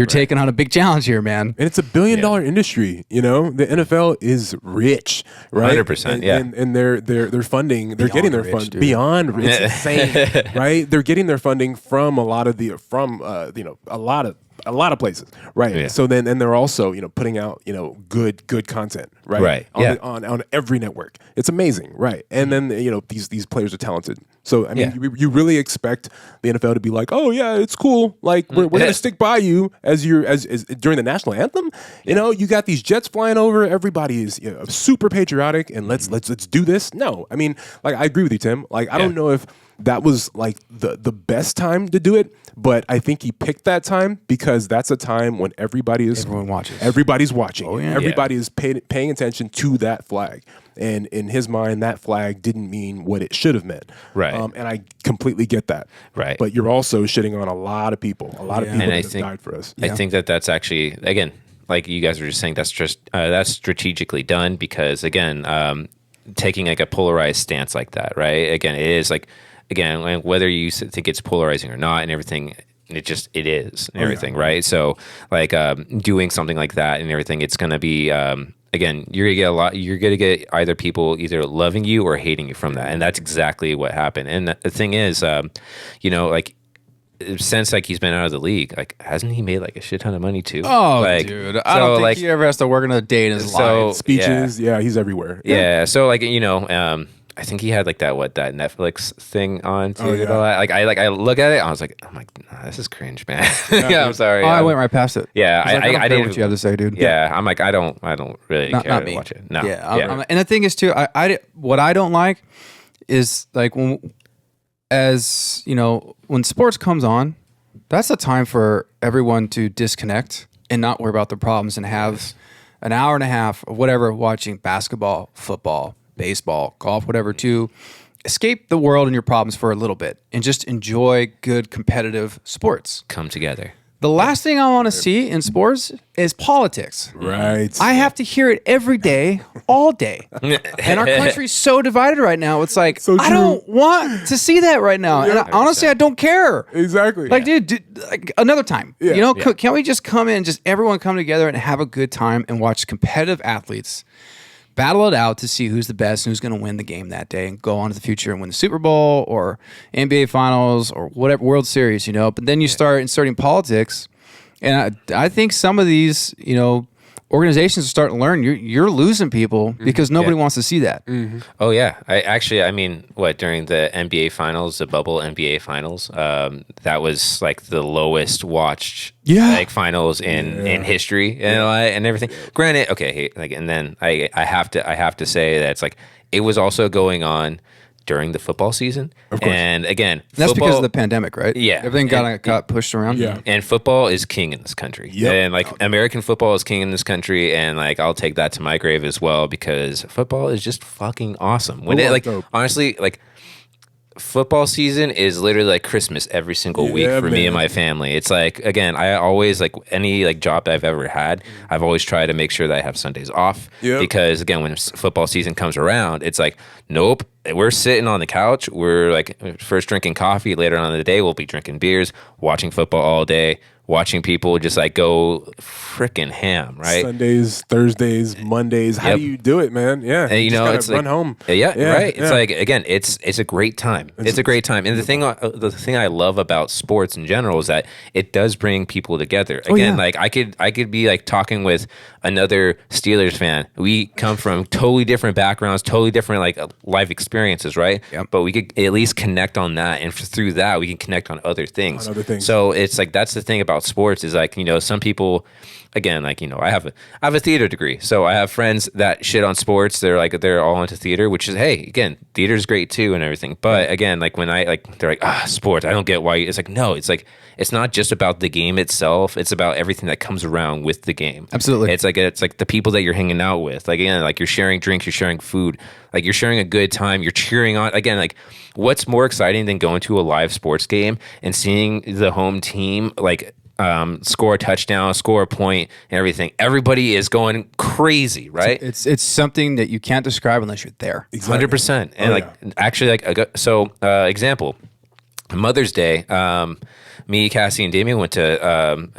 taking on a big challenge here, man. And it's $1 billion industry. You know, the NFL is rich, right? 100%. Yeah, and they're funding. They're getting their fund beyond. It's insane, right? They're getting their funding from a lot of a lot of places, right? Yeah. So then, and they're also, putting out, good content, right? Right. On every network. It's amazing, right? And then, these players are talented. So, I mean, you really expect the NFL to be like, oh yeah, it's cool. Like we're going to stick by you as during the national anthem. You got these jets flying over. Everybody is super patriotic, and let's do this. No, I mean, like I agree with you, Tim. Like I don't know if that was like the best time to do it, but I think he picked that time because that's a time when everybody's watching. Oh, yeah. Everybody is paying attention to that flag. And in his mind, that flag didn't mean what it should have meant. Right. And I completely get that. Right. But you're also shitting on a lot of people. A lot of people that have died for us. I think that's actually, again, like you guys were just saying, that's just that's strategically done because, again, taking like a polarized stance like that, right? Again, it is like, again, whether you think it's polarizing or not and everything, it is and everything, right? So like doing something like that and everything, it's going to be, again, you're going to get either people either loving you or hating you from that. And that's exactly what happened. And the thing is, like since like he's been out of the league, like hasn't he made like a shit ton of money too? Oh, like, dude, I don't think he ever has to work another day in his life. Speeches, he's everywhere. Yeah, so like I think he had like that Netflix thing on too. Like I look at it, I'm like, nah, this is cringe, man. I'm sorry. I went right past it. Yeah, I didn't. What you have to say, dude? Yeah, I'm like, I don't really care not to me. watch it. No. Yeah, and the thing is too, what I don't like is like when sports comes on, that's a time for everyone to disconnect and not worry about the problems and have an hour and a half or whatever watching basketball, football, baseball, golf, whatever, to escape the world and your problems for a little bit and just enjoy good competitive sports. Come together. The last thing I want to see in sports is politics. Right. I have to hear it every day, all day. And our country's so divided right now. It's like, I don't want to see that right now. And honestly, I don't care. Exactly. Like, dude, like another time. Yeah. Can't we just come in, just everyone come together and have a good time and watch competitive athletes battle it out to see who's the best and who's going to win the game that day and go on to the future and win the Super Bowl or NBA Finals or whatever, World Series, But then you start inserting politics. And I think some of these, organizations are starting to learn you're losing people because nobody wants to see that. Mm-hmm. Oh, yeah. I mean, during the NBA Finals, the bubble NBA Finals, that was like the lowest watched like finals in history and everything. Granted, okay, like, and then I have to say that it's like it was also going on during the football season. Of course. And again, that's because of the pandemic, right? Yeah. Everything got pushed around. Yeah. And football is king in this country. Yep. And like American football is king in this country. And like I'll take that to my grave as well because football is just fucking awesome. When honestly, like football season is literally like Christmas every single week for me and my family. It's like, again, I always like any like job that I've ever had, I've always tried to make sure that I have Sundays off because again, when football season comes around, it's like, nope, we're sitting on the couch. We're like first drinking coffee. Later on in the day, we'll be drinking beers, watching football all day, watching people just like go freaking ham, right? Sundays, Thursdays, Mondays. How do you do it, man? Yeah. And, it's like, run home. Yeah, right. It's like, again, it's a great time. It's a great time. And the thing I love about sports in general is that it does bring people together. Again, like I could be like talking with another Steelers fan. We come from totally different backgrounds, totally different like life experiences, right? Yep. But we could at least connect on that, and through that we can connect on other things. So it's like that's the thing about sports is like, some people, again, like, I have a theater degree, so I have friends that shit on sports. They're all into theater, which is, hey, again, theater's great too and everything. But again, like when they're like, sports, I don't get why. It's like, no, it's like, it's not just about the game itself. It's about everything that comes around with the game. Absolutely. It's like the people that you're hanging out with. Like, again, like you're sharing drinks, you're sharing food, like you're sharing a good time, you're cheering on. Again, like what's more exciting than going to a live sports game and seeing the home team like score a touchdown, score a point, and everything. Everybody is going crazy, right? It's something that you can't describe unless you're there. 100%. And actually, example, Mother's Day, me, Cassie, and Damien went to an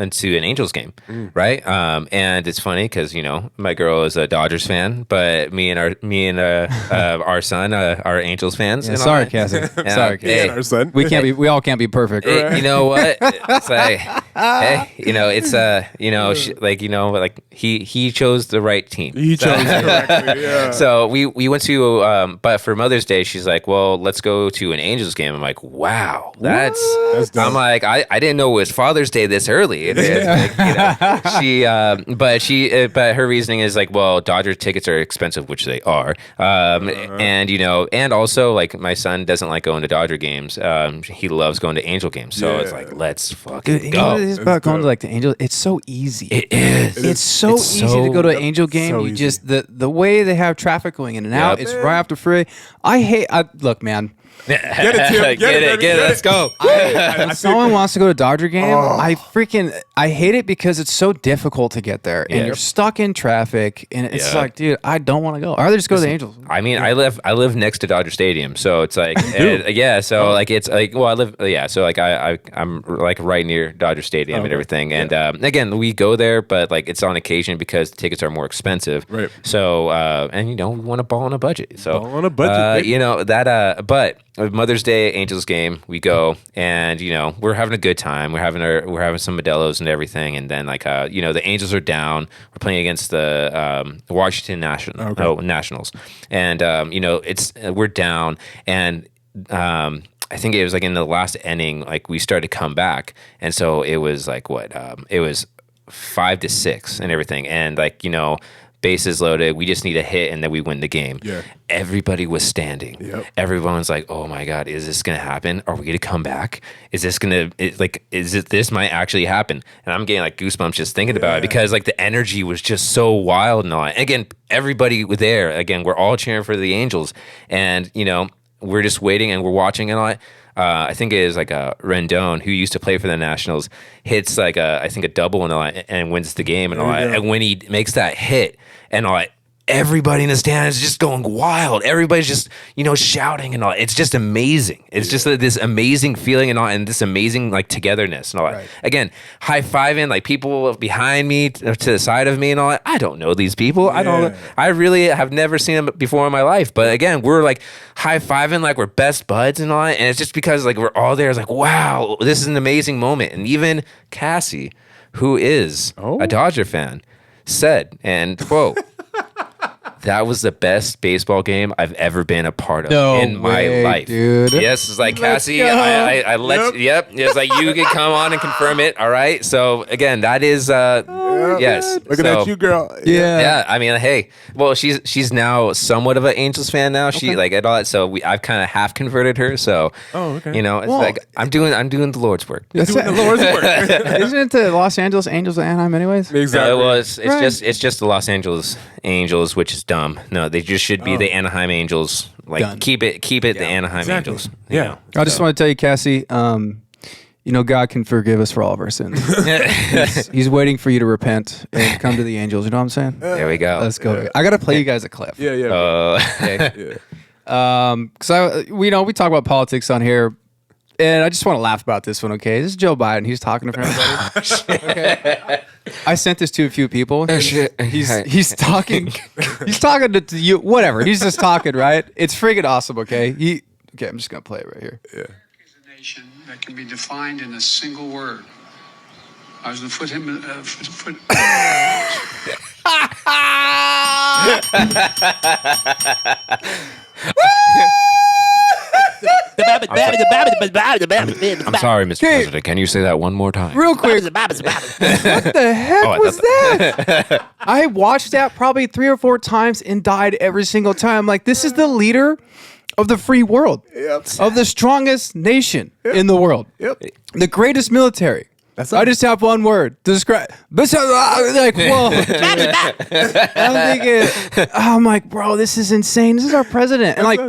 Angels game, right? And it's funny because my girl is a Dodgers fan, but me and our son are Angels fans. Yeah, sorry, Cassie. Sorry, Cassie. Hey, our son. We all can't be perfect. You know what? It's like, hey, he chose the right team. He chose correctly. Yeah. So we went to, but for Mother's Day, she's like, well, let's go to an Angels game. I'm like, wow, that's dope. I'm like, I didn't know it was Father's Day this early. But her reasoning is like, well, Dodgers tickets are expensive, which they are. And also like my son doesn't like going to Dodger games. He loves going to Angel games. So it's like, let's fucking Dude, go. it is about going to like the Angel. It's so easy. It is. It's so easy to go to an Angel game. so You easy. just the way they have traffic going in and out. It's right after free. Look, man. Get it, Tim. Get it. Let's go. If someone wants to go to Dodger game, I hate it because it's so difficult to get there, and Yeah. you're stuck in traffic, and it's Yeah. like, dude, I don't want to go. I'd rather just go to the Angels. I mean, I live next to Dodger Stadium, so it's like, it's like, well, I live, so like I'm like right near Dodger Stadium and everything, and again, we go there, but like it's on occasion because the tickets are more expensive, Right. So we want to ball on a budget, so Ball on a budget, baby. but Mother's Day Angels game, we go and we're having a good time. We're having some Modelo's and everything, and then the Angels are down. We're playing against the Washington Nationals, and we're down, and I think it was like in the last inning, like we started to come back, and so it was like it was 5-6 and everything, and bases loaded. We just need a hit, and then we win the game. Yeah. Everybody was standing. Yep. Everyone's like, "Oh my god, is this gonna happen? Are we gonna come back? Is this gonna this might actually happen?" And I'm getting like goosebumps just thinking about it because like the energy was just so wild and all. And again, everybody was there. Again, we're all cheering for the Angels, and we're just waiting and we're watching and all. I think it is like Rendon, who used to play for the Nationals, hits like I think a double and all that, and wins the game and all that. And when he makes that hit and all that, everybody in the stand is just going wild. Everybody's just shouting and all. It's just amazing. It's just this amazing feeling and all, and this amazing like togetherness and all that. Right. Again, high fiving like people behind me to the side of me and all that. I don't know these people. I really have never seen them before in my life. But again, we're like high fiving like we're best buds and all that. And it's just because like we're all there. It's like, wow, this is an amazing moment. And even Cassie, who is a Dodger fan, said, and quote, that was the best baseball game I've ever been a part of in my life, dude. Yes, it's like Cassie. I let yep. It's like you can come on and confirm it. All right. So again, that is yes. Looking at you, girl. Yeah, I mean, hey, well, she's now somewhat of an Angels fan now. She like and all that. So I've kind of half converted her. So it's like I'm doing the Lord's work. Doing the Lord's work. Isn't it the Los Angeles Angels of Anaheim, anyways? Exactly. Well, it's just the Los Angeles Angels, which is dumb. No, they just should be the Anaheim Angels. Like Done. keep it the Anaheim Angels. Yeah. I just want to tell you, Cassie, God can forgive us for all of our sins. He's waiting for you to repent and come to the Angels. You know what I'm saying? There we go. Let's go. I got to play you guys a clip. Yeah. Okay. Because we talk about politics on here, and I just want to laugh about this one. Okay, this is Joe Biden. He's talking to everybody. Okay. I sent this to a few people. He's talking. He's talking to you. Whatever. He's just talking. Right. It's freaking awesome. Okay. Okay. I'm just gonna play it right here. Yeah. Is a nation that can be defined in a single word. I was going to put him. I'm sorry, Mr. President. Can you say that one more time? Real quick. What the heck was that? I watched that probably 3 or 4 times and died every single time. Like, this is the leader of the free world, of the strongest nation in the world, the greatest military. I just have one word to describe. Like, whoa. I'm thinking, I'm like, bro, this is insane. This is our president. And like,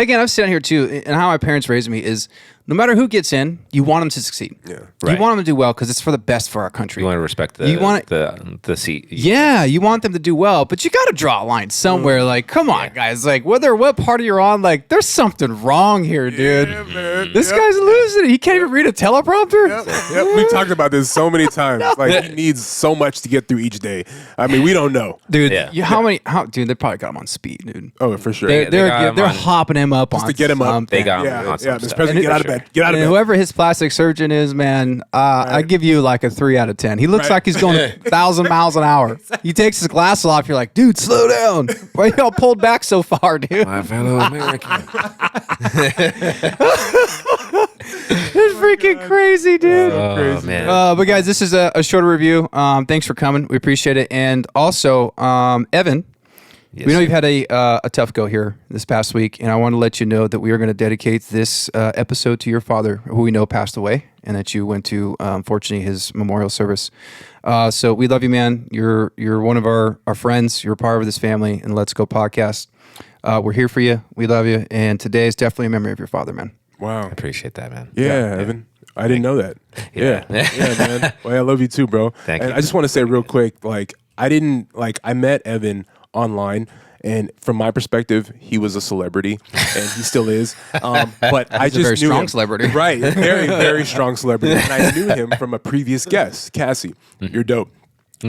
again, I'm sitting here too, and how my parents raised me is no matter who gets in, you want them to succeed. Yeah. Right. You want them to do well because it's for the best for our country. You want to respect the seat. Yeah, you want them to do well, but you got to draw a line somewhere. Like, come on, guys. Like, whether what party you're on, like, there's something wrong here, dude. Yeah, man. This guy's losing it. He can't even read a teleprompter. Yep. We've talked about this so many times. Like, he needs so much to get through each day. I mean, we don't know. Dude, Yeah. dude, they probably got him on speed, dude. Oh, for sure. They're hopping him up Just on to get him up. something. They got him Yeah, on some Mr. stuff. President, get out of For bed. Get out of And bed. whoever his plastic surgeon is, man, I give you like a 3 out of 10. He looks like he's going 1,000 miles an hour. He takes his glasses off. You're like, dude, slow down. Why y'all pulled back so far, dude? My fellow American. It's freaking crazy, dude. Oh, man. But guys, this is a shorter review. Thanks for coming. We appreciate it. And also, Evan, Yes, we know sir. you've had a tough go here this past week, and I want to let you know that we are going to dedicate this episode to your father, who we know passed away, and that you went to, unfortunately, his memorial service. So we love you, man. You're one of our friends. You're a part of this family, and Let's Go podcast. We're here for you. We love you, and today is definitely a memory of your father, man. Wow. I appreciate that, man. Yeah, Evan. I didn't know that. Yeah. Yeah, man. Well, I love you too, bro. Thank and you. I just want to say real quick, like, I met Evan online, and from my perspective, he was a celebrity, and he still is. But I He's a just very knew strong him. celebrity. Right. Very, very strong celebrity. And I knew him from a previous guest, Cassie. You're dope.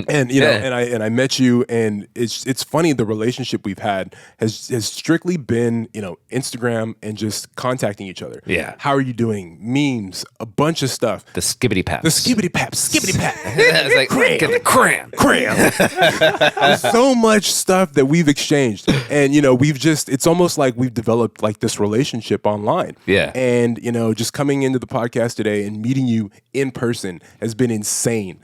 And you know, Yeah. and I met you, and it's funny, the relationship we've had has strictly been, you know, Instagram and just contacting each other. Yeah. How are you doing? Memes, a bunch of stuff. The skibbity paps. The skibbity pap, skibbity pap. It's like, get the cram. There's so much stuff that we've exchanged, and you know, it's almost like we've developed like this relationship online. Yeah. And you know, just coming into the podcast today and meeting you in person has been insane.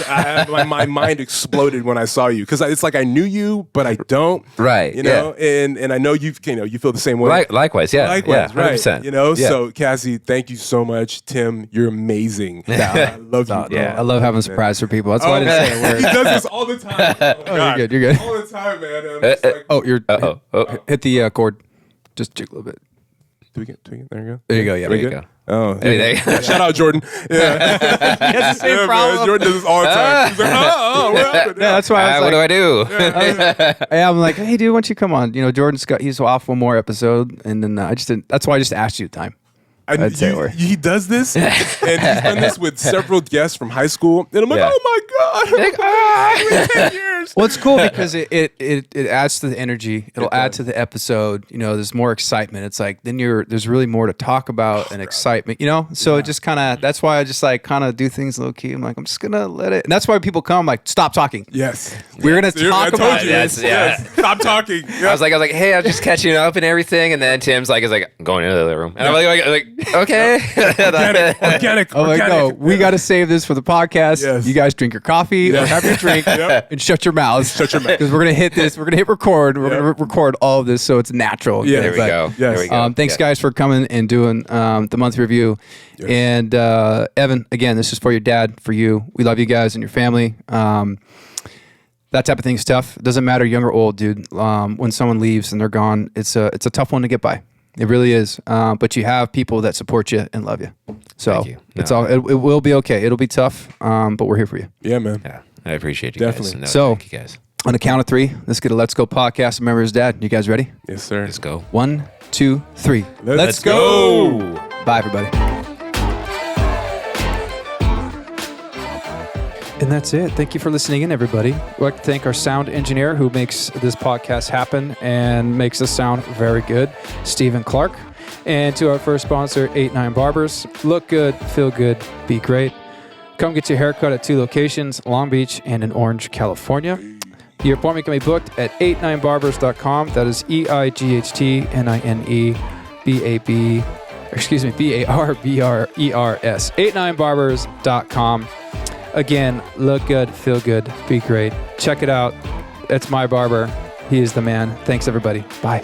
My mind exploded when I saw you, because it's like I knew you, but I don't. Right, You know, and I know you feel the same way. Likewise, yeah. Likewise, yeah, right? 100%. You know, Yeah. so Cassie, thank you so much. Tim, you're amazing. I love you. Bro. Yeah. I love having surprise for people. That's why I didn't say a He word. does this all the time. Oh, God. You're good. You're good. All the time, man. And I'm just like, Oh, you're. Uh-oh. Hit the chord. Just jiggle a bit. tweak it. There you go. There you go. Yeah. There you go. Oh, Hey, there you go. shout out Jordan. Yeah, That's the same yeah, man. Jordan does this all the time. He's like, what happened? Yeah, that's why I was What like, do I do? yeah, I'm like, hey, dude, why don't you come on? You know, he's off one more episode, and then I just didn't. That's why I just asked you the time. And I'd say we're- he does this, and he's done this with several guests from high school. And I'm like, Yeah. oh my God, 10 years. Well, it's cool because it adds to the energy. It'll add to the episode. You know, there's more excitement. It's like then there's really more to talk about and excitement. You know, so it just kind of that's why I just like kind of do things low key. I'm like, I'm just gonna let it, and that's why people come like, stop talking. Yes, We're gonna I talk told about you. this. Yes, yeah. Yes. Stop talking. I was like, hey, I'm just catching up and everything, and then Tim's like, I'm going into the other room, and I'm like, okay. organic. I'm like, no, we got to save this for the podcast. Yes. You guys drink your coffee, or have your drink, and shut your mouths. Shut your mouth. Because we're gonna hit this. We're gonna hit record. We're gonna record all of this so it's natural. Yeah. There we But, go. Yes. There we go. Thanks, Yeah. guys, for coming and doing the monthly review. Yes. And Evan, again, this is for your dad, for you. We love you guys and your family. That type of thing's tough. It doesn't matter, young or old, dude. When someone leaves and they're gone, it's a tough one to get by. It really is. But you have people that support you and love you. So Thank you. it's No. all. It will be okay. It'll be tough. But we're here for you. Yeah, man. Yeah, I appreciate you Definitely. guys. No, So- thank you guys. On the count of 3, let's get a Let's Go podcast. Remember his dad. You guys ready? Yes, sir. Let's go. 1, 2, 3. Let's go. Bye, everybody. And that's it. Thank you for listening in, everybody. I'd like to thank our sound engineer who makes this podcast happen and makes us sound very good, Stephen Clark. And to our first sponsor, 89 Barbers. Look good, feel good, be great. Come get your haircut at 2 locations, Long Beach and in Orange, California. Your appointment can be booked at 89barbers.com. That is BARBRERS. 89barbers.com. Again, look good, feel good, be great. Check it out. It's my barber. He is the man. Thanks, everybody. Bye.